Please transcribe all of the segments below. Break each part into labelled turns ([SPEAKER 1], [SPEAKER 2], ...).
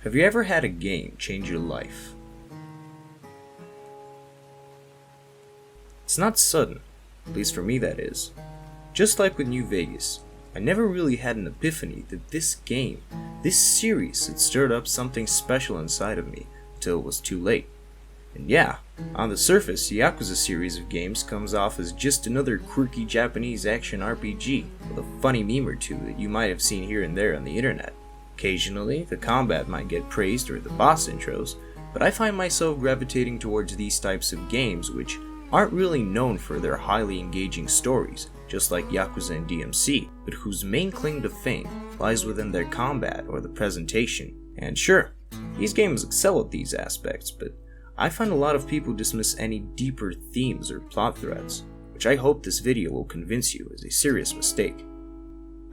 [SPEAKER 1] Have you ever had a game change your life? It's not sudden, at least for me that is. Just like with New Vegas, I never really had an epiphany that this game, this series had stirred up something special inside of me until it was too late. And yeah, on the surface, the Yakuza series of games comes off as just another quirky Japanese action RPG with a funny meme or two that you might have seen here and there on the internet. Occasionally, the combat might get praised or the boss intros, but I find myself gravitating towards these types of games which aren't really known for their highly engaging stories, just like Yakuza and DMC, but whose main claim to fame lies within their combat or the presentation. And sure, these games excel at these aspects, but I find a lot of people dismiss any deeper themes or plot threads, which I hope this video will convince you is a serious mistake.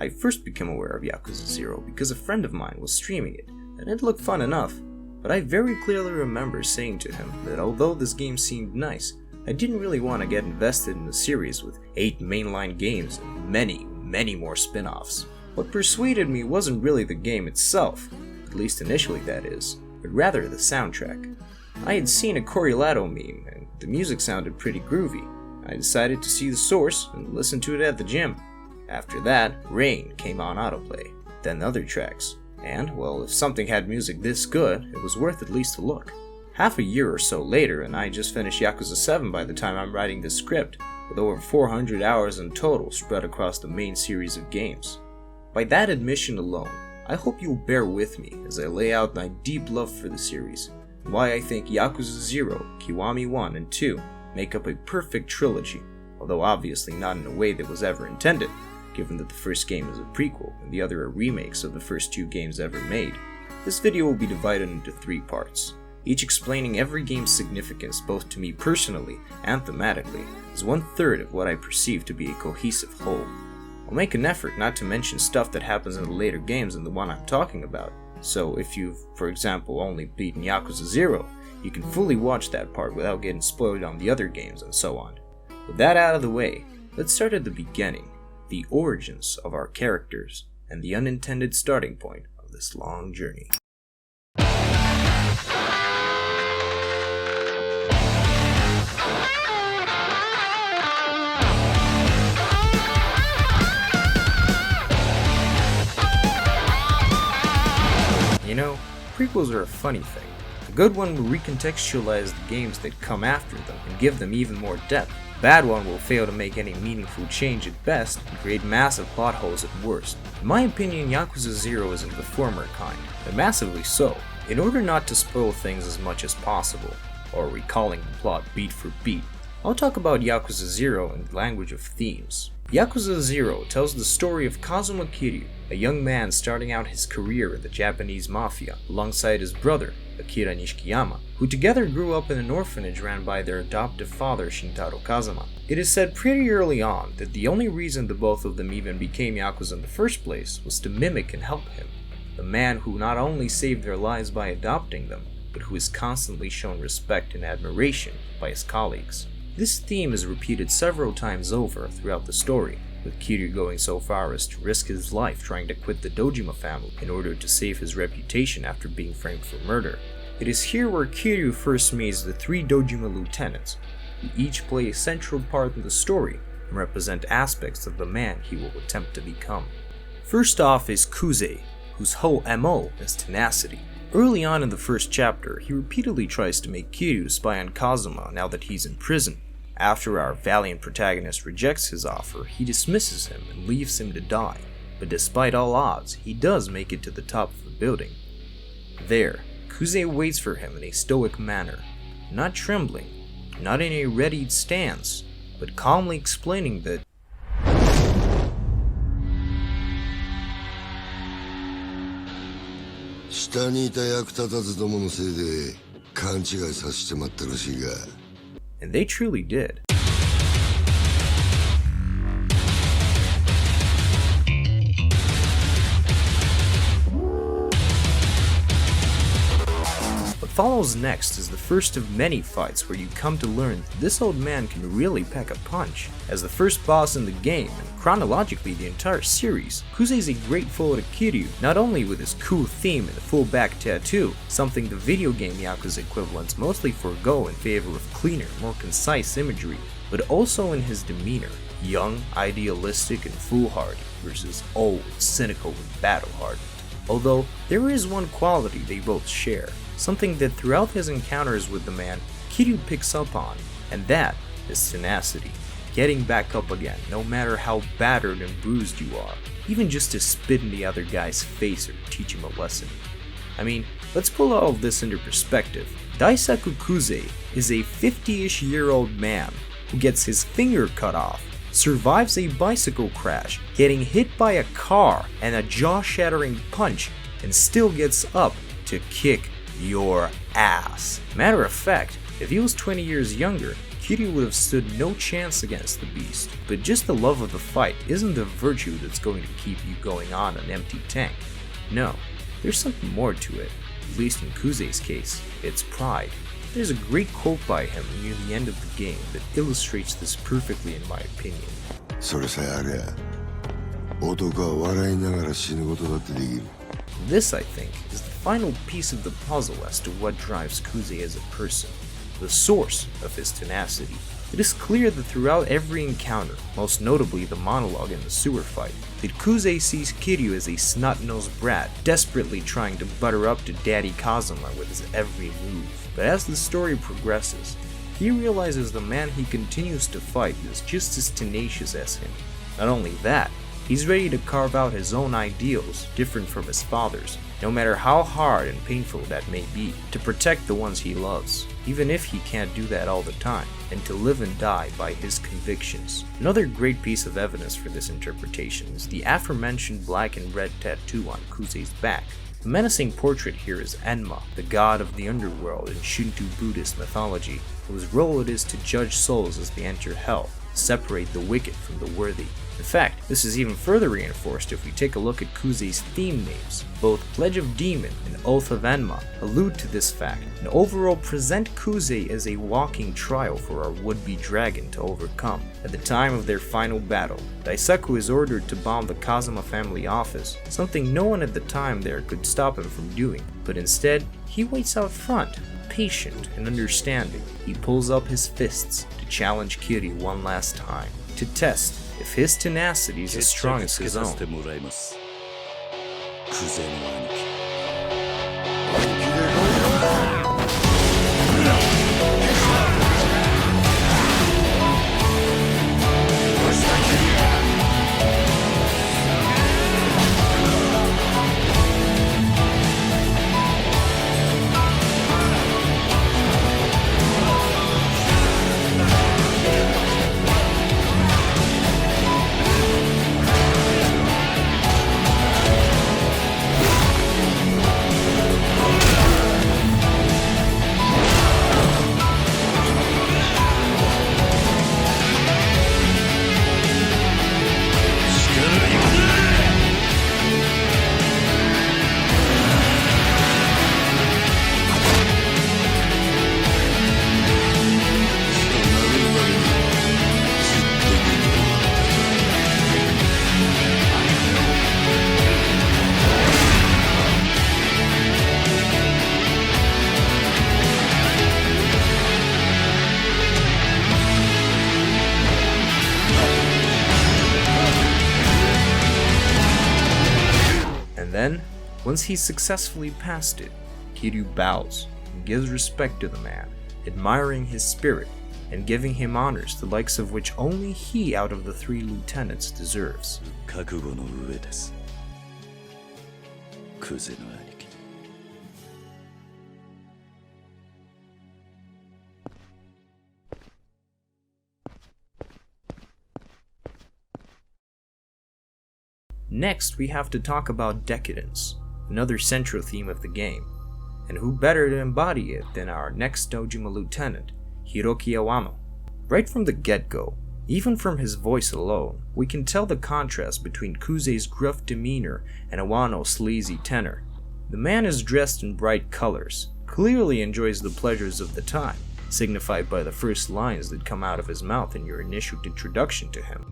[SPEAKER 1] I first became aware of Yakuza 0 because a friend of mine was streaming it, and it looked fun enough, but I very clearly remember saying to him that although this game seemed nice, I didn't really want to get invested in the series with 8 mainline games and many more spin-offs. What persuaded me wasn't really the game itself, at least initially that is, but rather the soundtrack. I had seen a Coriolatto meme, and the music sounded pretty groovy. I decided to see the source and listen to it at the gym. After that, Rain came on autoplay, then other tracks, and, well, if something had music this good, it was worth at least a look. Half a year or so later, and I just finished Yakuza 7 by the time I'm writing this script, with over 400 hours in total spread across the main series of games. By that admission alone, I hope you'll bear with me as I lay out my deep love for the series, and why I think Yakuza 0, Kiwami 1, and 2 make up a perfect trilogy, although obviously not in a way that was ever intended, given that the first game is a prequel and the other are remakes of the first 2 games ever made. This video will be divided into 3 parts, each explaining every game's significance both to me personally and thematically as 1/3 of what I perceive to be a cohesive whole. I'll make an effort not to mention stuff that happens in the later games than the one I'm talking about, so if you've, for example, only beaten Yakuza 0, you can fully watch that part without getting spoiled on the other games and so on. With that out of the way, let's start at the beginning, the origins of our characters, and the unintended starting point of this long journey. You know, prequels are a funny thing. A good one will recontextualize the games that come after them and give them even more depth. A bad one will fail to make any meaningful change at best and create massive plot holes at worst. In my opinion, Yakuza 0 isn't the former kind, and massively so. In order not to spoil things as much as possible, or recalling the plot beat for beat, I'll talk about Yakuza 0 in the language of themes. Yakuza 0 tells the story of Kazuma Kiryu, a young man starting out his career in the Japanese mafia alongside his brother, Akira Nishikiyama, who together grew up in an orphanage ran by their adoptive father Shintaro Kazama. It is said pretty early on that the only reason the both of them even became Yakuza in the first place was to mimic and help him, the man who not only saved their lives by adopting them, but who is constantly shown respect and admiration by his colleagues. This theme is repeated several times over throughout the story, with Kiryu going so far as to risk his life trying to quit the Dojima family in order to save his reputation after being framed for murder. It is here where Kiryu first meets the 3 Dojima lieutenants, who each play a central part in the story and represent aspects of the man he will attempt to become. First off is Kuze, whose whole MO is tenacity. Early on in the first chapter, he repeatedly tries to make Kiryu spy on Kazuma now that he's in prison. After our valiant protagonist rejects his offer, he dismisses him and leaves him to die, but despite all odds, he does make it to the top of the building. There, Kuze waits for him in a stoic manner, not trembling, not in a readied stance, but calmly explaining that and they truly did. But follows next is the first of many fights where you come to learn that this old man can really pack a punch. As the first boss in the game, and chronologically the entire series, Kuze is a great foe to Kiryu, not only with his cool theme and the full back tattoo, something the video game Yakuza equivalents mostly forego in favor of cleaner, more concise imagery, but also in his demeanor, young, idealistic, and foolhardy, versus old, cynical, and battle-hardened. Although, there is one quality they both share, something that throughout his encounters with the man, Kiryu picks up on, and that is tenacity. Getting back up again, no matter how battered and bruised you are, even just to spit in the other guy's face or teach him a lesson. I mean, let's pull all of this into perspective. Daisaku Kuze is a 50-ish-year-old man who gets his finger cut off, survives a bicycle crash, getting hit by a car and a jaw-shattering punch, and still gets up to kick your ass. Matter of fact, if he was 20 years younger, Kiryu would have stood no chance against the beast. But just the love of the fight isn't the virtue that's going to keep you going on an empty tank. No, there's something more to it. At least in Kuze's case, it's pride. There's a great quote by him near the end of the game that illustrates this perfectly in my opinion. This, I think, is the final piece of the puzzle as to what drives Kuze as a person, the source of his tenacity. It is clear that throughout every encounter, most notably the monologue in the sewer fight, that Kuze sees Kiryu as a snot-nosed brat desperately trying to butter up to Daddy Kazuma with his every move. But as the story progresses, he realizes the man he continues to fight is just as tenacious as him. Not only that, he's ready to carve out his own ideals, different from his father's, no matter how hard and painful that may be, to protect the ones he loves, even if he can't do that all the time, and to live and die by his convictions. Another great piece of evidence for this interpretation is the aforementioned black and red tattoo on Kuze's back. The menacing portrait here is Enma, the god of the underworld in Shinto Buddhist mythology, whose role it is to judge souls as they enter hell, separate the wicked from the worthy. In fact, this is even further reinforced if we take a look at Kuze's theme names. Both Pledge of Demon and Oath of Enma allude to this fact, and overall present Kuze as a walking trial for our would-be dragon to overcome. At the time of their final battle, Daisaku is ordered to bomb the Kazuma family office, something no one at the time there could stop him from doing, but instead, he waits out front, patient and understanding. He pulls up his fists to challenge Kiryu one last time, to test if his tenacity is as strong as his own. Then, once he's successfully passed it, Kiryu bows and gives respect to the man, admiring his spirit and giving him honors the likes of which only he out of the 3 lieutenants deserves. Next, we have to talk about Decadence, another central theme of the game, and who better to embody it than our next Dojima lieutenant, Hiroki Awano. Right from the get-go, even from his voice alone, we can tell the contrast between Kuze's gruff demeanor and Awano's sleazy tenor. The man is dressed in bright colors, clearly enjoys the pleasures of the time, signified by the first lines that come out of his mouth in your initial introduction to him.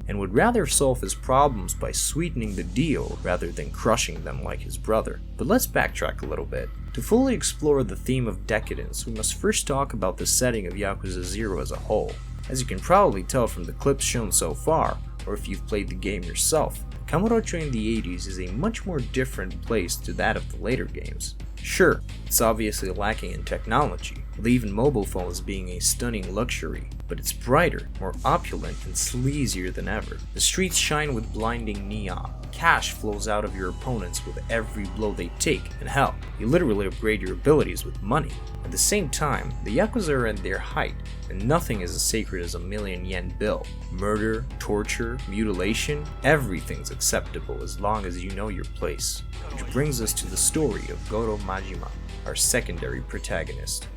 [SPEAKER 1] And would rather solve his problems by sweetening the deal rather than crushing them like his brother. But let's backtrack a little bit. To fully explore the theme of decadence, we must first talk about the setting of Yakuza 0 as a whole. As you can probably tell from the clips shown so far, or if you've played the game yourself, Kamurocho in the 80s is a much more different place to that of the later games. Sure, it's obviously lacking in technology, with even mobile phones being a stunning luxury, but it's brighter, more opulent, and sleazier than ever. The streets shine with blinding neon, cash flows out of your opponents with every blow they take, and hell, you literally upgrade your abilities with money. At the same time, the Yakuza are at their height, and nothing is as sacred as a million-yen bill. Murder, torture, mutilation, everything's acceptable as long as you know your place. Which brings us to the story of Goro Majima, our secondary protagonist.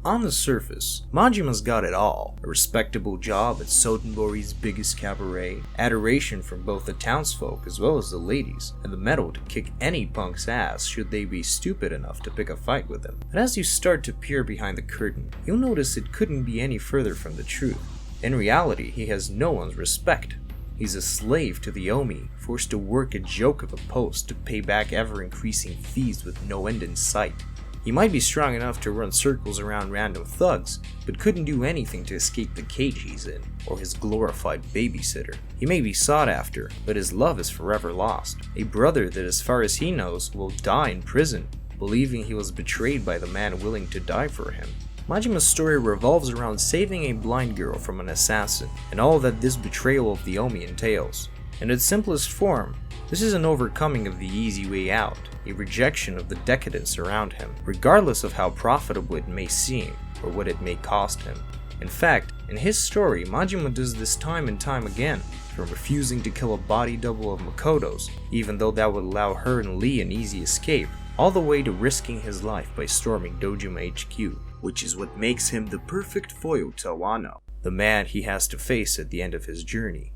[SPEAKER 1] On the surface, Majima's got it all. A respectable job at Sotenbori's biggest cabaret, adoration from both the townsfolk as well as the ladies, and the mettle to kick any punk's ass should they be stupid enough to pick a fight with him. But as you start to peer behind the curtain, you'll notice it couldn't be any further from the truth. In reality, he has no one's respect. He's a slave to the Omi, forced to work a joke of a post to pay back ever-increasing fees with no end in sight. He might be strong enough to run circles around random thugs, but couldn't do anything to escape the cage he's in, or his glorified babysitter. He may be sought after, but his love is forever lost. A brother that, as far as he knows, will die in prison, believing he was betrayed by the man willing to die for him. Majima's story revolves around saving a blind girl from an assassin, and all that this betrayal of the Omi entails. In its simplest form, this is an overcoming of the easy way out, a rejection of the decadence around him, regardless of how profitable it may seem or what it may cost him. In fact, in his story, Majima does this time and time again, from refusing to kill a body double of Makoto's, even though that would allow her and Lee an easy escape, all the way to risking his life by storming Dojima HQ, which is what makes him the perfect foil to Awano, the man he has to face at the end of his journey.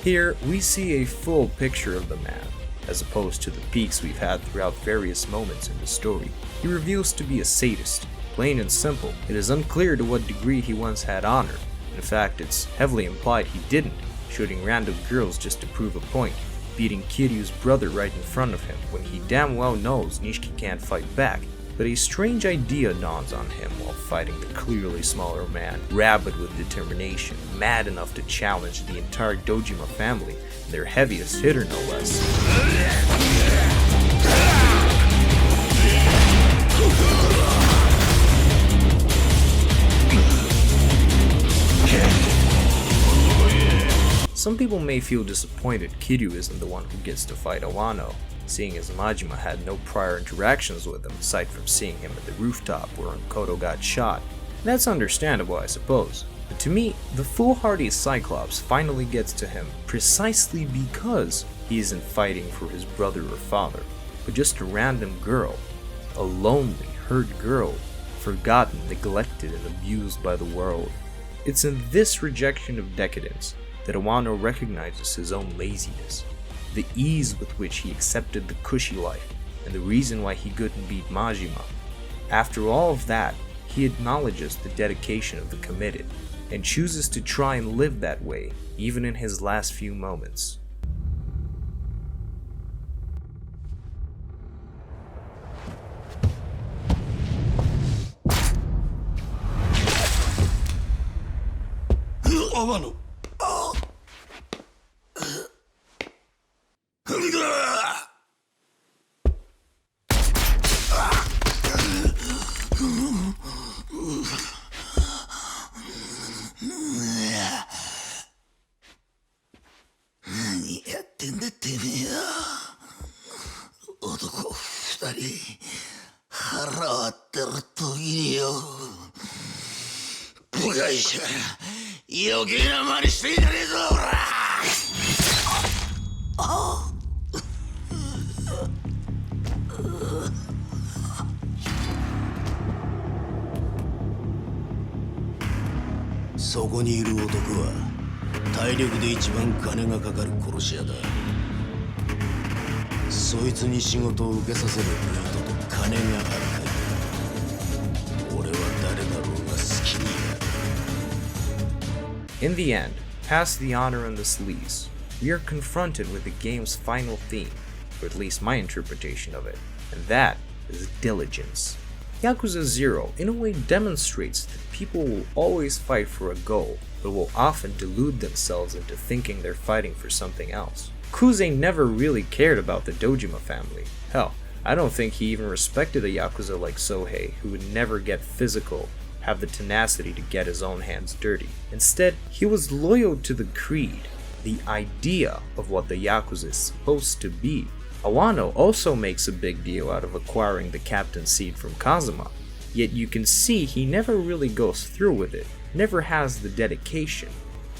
[SPEAKER 1] Here, we see a full picture of the man, as opposed to the peaks we've had throughout various moments in the story. He reveals to be a sadist. Plain and simple, it is unclear to what degree he once had honor. In fact, it's heavily implied he didn't, shooting random girls just to prove a point, beating Kiryu's brother right in front of him when he damn well knows Nishiki can't fight back. But a strange idea dawns on him while fighting the clearly smaller man, rabid with determination, mad enough to challenge the entire Dojima family, their heaviest hitter no less. Some people may feel disappointed Kiryu isn't the one who gets to fight Awano, seeing as Majima had no prior interactions with him aside from seeing him at the rooftop where Makoto got shot. That's understandable, I suppose. But to me, the foolhardy Cyclops finally gets to him precisely because he isn't fighting for his brother or father, but just a random girl. A lonely, hurt girl, forgotten, neglected, and abused by the world. It's in this rejection of decadence that Awano recognizes his own laziness, the ease with which he accepted the cushy life, and the reason why he couldn't beat Majima. After all of that, he acknowledges the dedication of the committed, and chooses to try and live that way, even in his last few moments.
[SPEAKER 2] Awano. そこにいる男は体力で一番金がかかる殺し屋だ。そいつに仕事を受けさせるルートと金があるかい。俺は誰だろうが好きにやる。
[SPEAKER 1] In the end, past the honor and the sleaze, we are confronted with the game's final theme, or at least my interpretation of it, and that is diligence. Yakuza 0 in a way demonstrates that people will always fight for a goal, but will often delude themselves into thinking they're fighting for something else. Kuze never really cared about the Dojima family. Hell, I don't think he even respected a Yakuza like Sohei, who would never get physical, have the tenacity to get his own hands dirty. Instead, he was loyal to the creed, the idea of what the Yakuza is supposed to be. Awano also makes a big deal out of acquiring the captain seat from Kazuma, yet you can see he never really goes through with it, never has the dedication.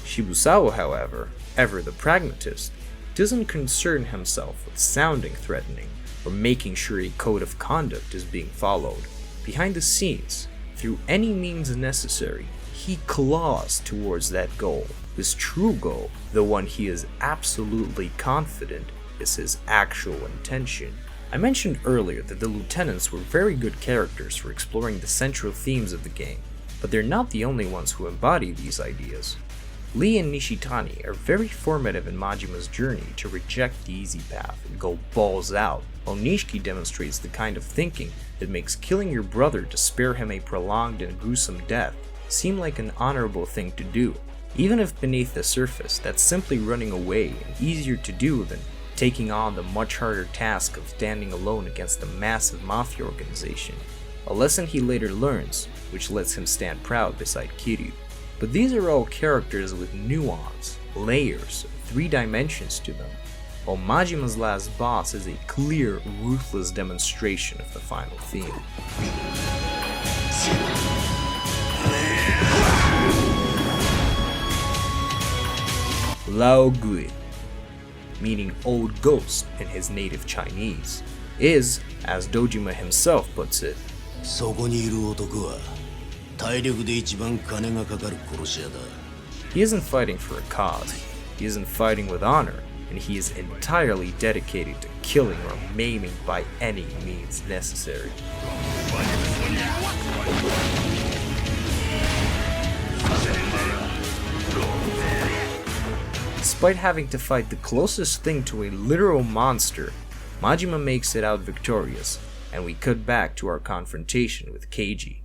[SPEAKER 1] Shibusawa, however, ever the pragmatist, doesn't concern himself with sounding threatening or making sure a code of conduct is being followed. Behind the scenes, through any means necessary, he claws towards that goal. His true goal, the one he is absolutely confident is his actual intention. I mentioned earlier that the lieutenants were very good characters for exploring the central themes of the game, but they're not the only ones who embody these ideas. Lee and Nishitani are very formative in Majima's journey to reject the easy path and go balls out, while Nishiki demonstrates the kind of thinking that makes killing your brother to spare him a prolonged and gruesome death seem like an honorable thing to do, even if beneath the surface that's simply running away and easier to do than taking on the much harder task of standing alone against a massive mafia organization, a lesson he later learns, which lets him stand proud beside Kiryu. But these are all characters with nuance, layers, 3 dimensions to them, while Majima's last boss is a clear, ruthless demonstration of the final theme. Lao Gui, meaning old ghost in his native Chinese, is, as Dojima himself puts it,
[SPEAKER 2] そこにいる男は体力で一番金がかかる殺し屋だ。
[SPEAKER 1] He isn't fighting for a cause, he isn't fighting with honor, and he is entirely dedicated to killing or maiming by any means necessary. Despite having to fight the closest thing to a literal monster, Majima makes it out victorious, and we cut back to our confrontation with Keiji.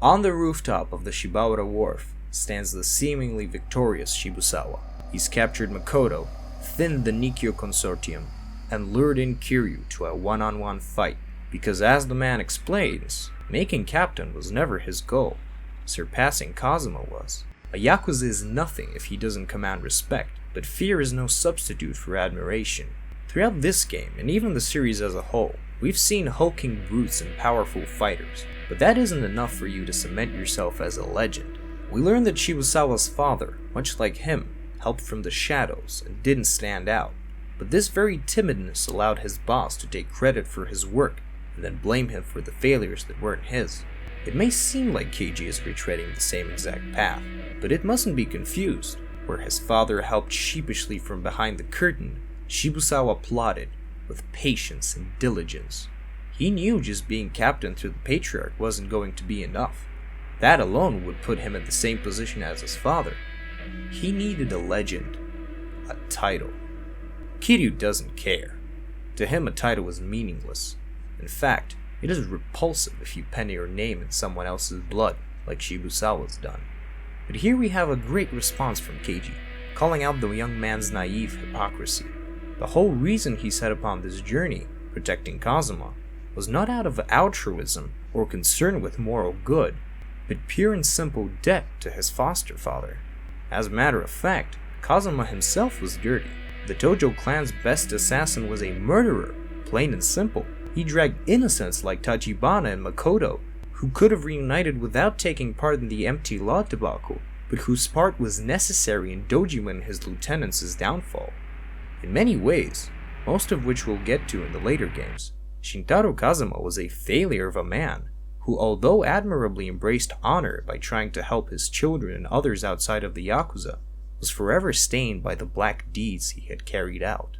[SPEAKER 1] On the rooftop of the Shibusawa wharf stands the seemingly victorious Shibusawa. He's captured Makoto, thinned the Nikkyo Consortium, and lured in Kiryu to a one-on-one fight, because as the man explains, making captain was never his goal, surpassing Kazuma was. A Yakuza is nothing if he doesn't command respect, but fear is no substitute for admiration. Throughout this game, and even the series as a whole, we've seen hulking brutes and powerful fighters, but that isn't enough for you to cement yourself as a legend. We learn that Shibusawa's father, much like him, helped from the shadows and didn't stand out, but this very timidness allowed his boss to take credit for his work and then blame him for the failures that weren't his. It may seem like Keiji is retreading the same exact path, but it mustn't be confused. Where his father helped sheepishly from behind the curtain, Shibusawa plotted with patience and diligence. He knew just being captain to the patriarch wasn't going to be enough. That alone would put him in the same position as his father. He needed a legend, a title. Kiryu doesn't care. To him, a title is meaningless. In fact, it is repulsive if you pen your name in someone else's blood, like Shibusawa's done. But here we have a great response from Keiji, calling out the young man's naive hypocrisy. The whole reason he set upon this journey, protecting Kazuma, was not out of altruism or concern with moral good, but pure and simple debt to his foster father. As a matter of fact, Kazuma himself was dirty. The Tojo clan's best assassin was a murderer, plain and simple. He dragged innocents like Tachibana and Makoto, who could have reunited without taking part in the empty law debacle, but whose part was necessary in Dojima and his lieutenants' downfall. In many ways, most of which we'll get to in the later games, Shintaro Kazuma was a failure of a man, who, although admirably embraced honor by trying to help his children and others outside of the Yakuza, was forever stained by the black deeds he had carried out.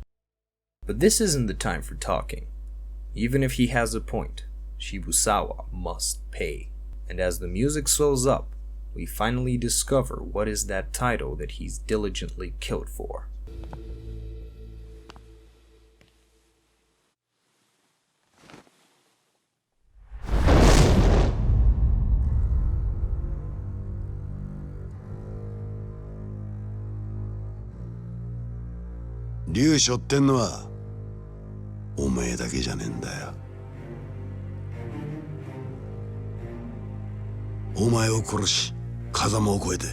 [SPEAKER 1] But this isn't the time for talking. Even if he has a point, Shibusawa must pay. And as the music swells up, we finally discover what is that title that he's diligently killed for.
[SPEAKER 2] Ryu 背負ってんのはおめえだけじゃねえんだよ。お前を殺し風間を越えて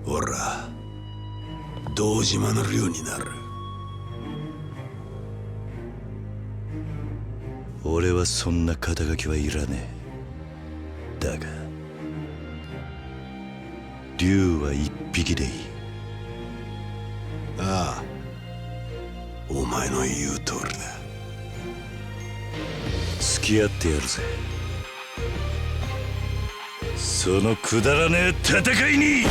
[SPEAKER 2] ほら堂島の竜になる。俺はそんな肩書きはいらねえ。だが竜は一匹でいい。ああ、お前の言う通りだ。付き合ってやるぜ、そのくだらねえ戦いに。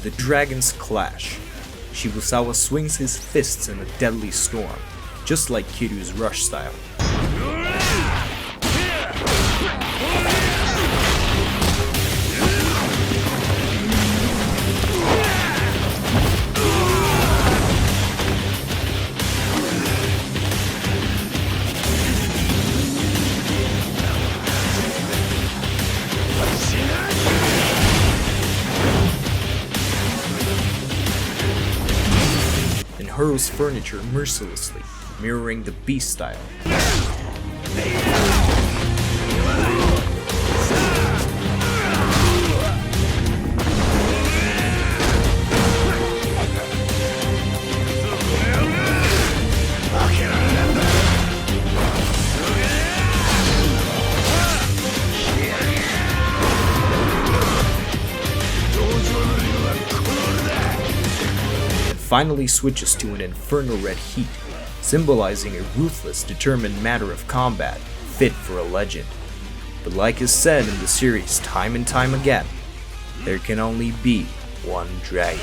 [SPEAKER 1] The dragons clash. Shibusawa swings his fists in a deadly storm, just like Kiryu's rush style. Hurls furniture mercilessly, mirroring the beast style. Finally switches to an infernal red heat, symbolizing a ruthless, determined manner of combat, fit for a legend. But like is said in the series time and time again, there can only be one dragon.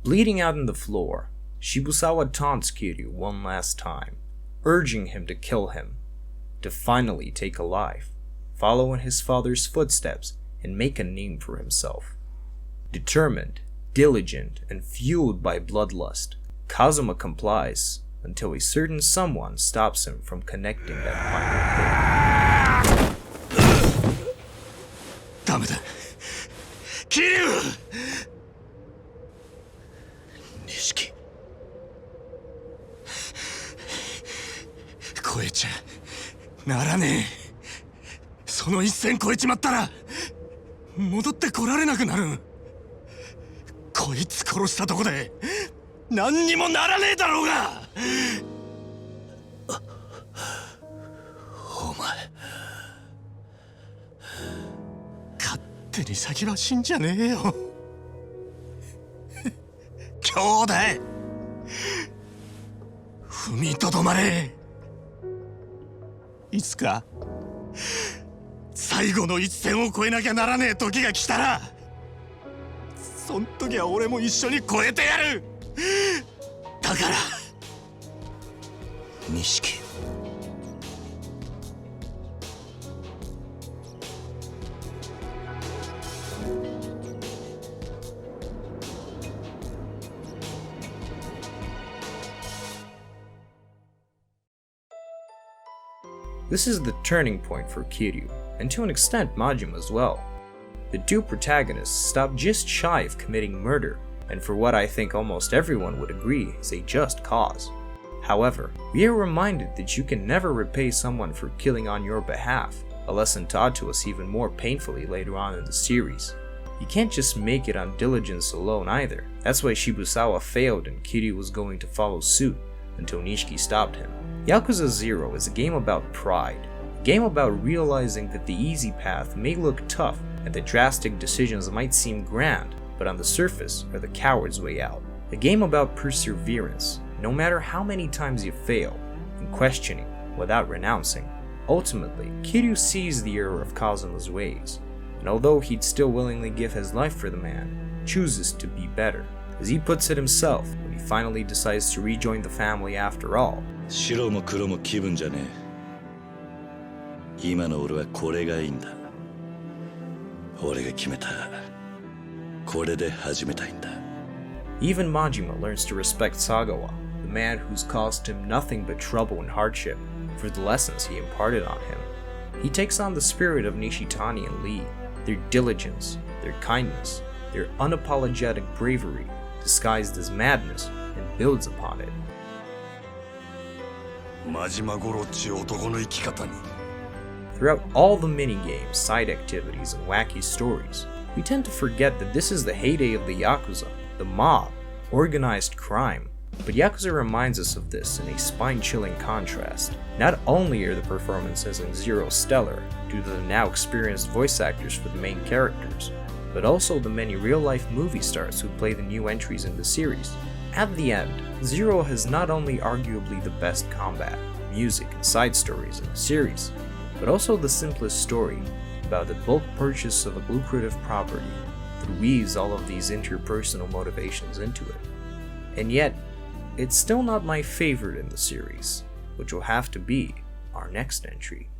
[SPEAKER 1] Bleeding out on the floor, Shibusawa taunts Kiryu one last time, urging him to kill him, to finally take a life, follow in his father's footsteps, and make a name for himself. Determined, diligent, and fueled by bloodlust, Kazuma complies until a certain someone stops him from connecting that final thing.
[SPEAKER 2] ダメだ、Kiryu! 錦越えちゃならねえ。その一線越えちまったら戻ってこられなくなる。こいつ殺したとこで何にもならねえだろうが。お前勝手に先は死んじゃねえよ。兄弟踏みとどまれ。いつか最後の一線を越えなきゃならねえ時が来たら、そん時は俺も一緒に越えてやる。だから錦。
[SPEAKER 1] This is the turning point for Kiryu, and to an extent Majima as well. The two protagonists stop just shy of committing murder, and for what I think almost everyone would agree is a just cause. However, we are reminded that you can never repay someone for killing on your behalf, a lesson taught to us even more painfully later on in the series. You can't just make it on Diligence alone either. That's why Shibusawa failed and Kiryu was going to follow suit, until Nishiki stopped him. Yakuza 0 is a game about pride, a game about realizing that the easy path may look tough and that drastic decisions might seem grand, but on the surface are the coward's way out. A game about perseverance, no matter how many times you fail, and questioning without renouncing. Ultimately, Kiryu sees the error of Kazuma's ways, and although he'd still willingly give his life for the man, chooses to be better. As he puts it himself, when he finally decides to rejoin the family after all.
[SPEAKER 2] 白も黒も気分じゃねえ。今の俺はこれがいいんだ。俺が決めた。これで始めたいんだ。
[SPEAKER 1] Even Majima learns to respect Sagawa, the man who's caused him nothing but trouble and hardship, for the lessons he imparted on him. He takes on the spirit of Nishitani and Lee, their diligence, their kindness, their unapologetic bravery, disguised as madness, and builds upon it.
[SPEAKER 2] 真島五郎っち男の生き方に。
[SPEAKER 1] Throughout all the minigames, side activities, and wacky stories, we tend to forget that this is the heyday of the Yakuza, the mob, organized crime. But Yakuza reminds us of this in a spine-chilling contrast. Not only are the performances in Zero stellar, due to the now experienced voice actors for the main characters, but also the many real-life movie stars who play the new entries in the series. At the end, Zero has not only arguably the best combat, music, and side stories in the series, but also the simplest story about the bulk purchase of a lucrative property that weaves all of these interpersonal motivations into it. And yet, it's still not my favorite in the series, which will have to be our next entry.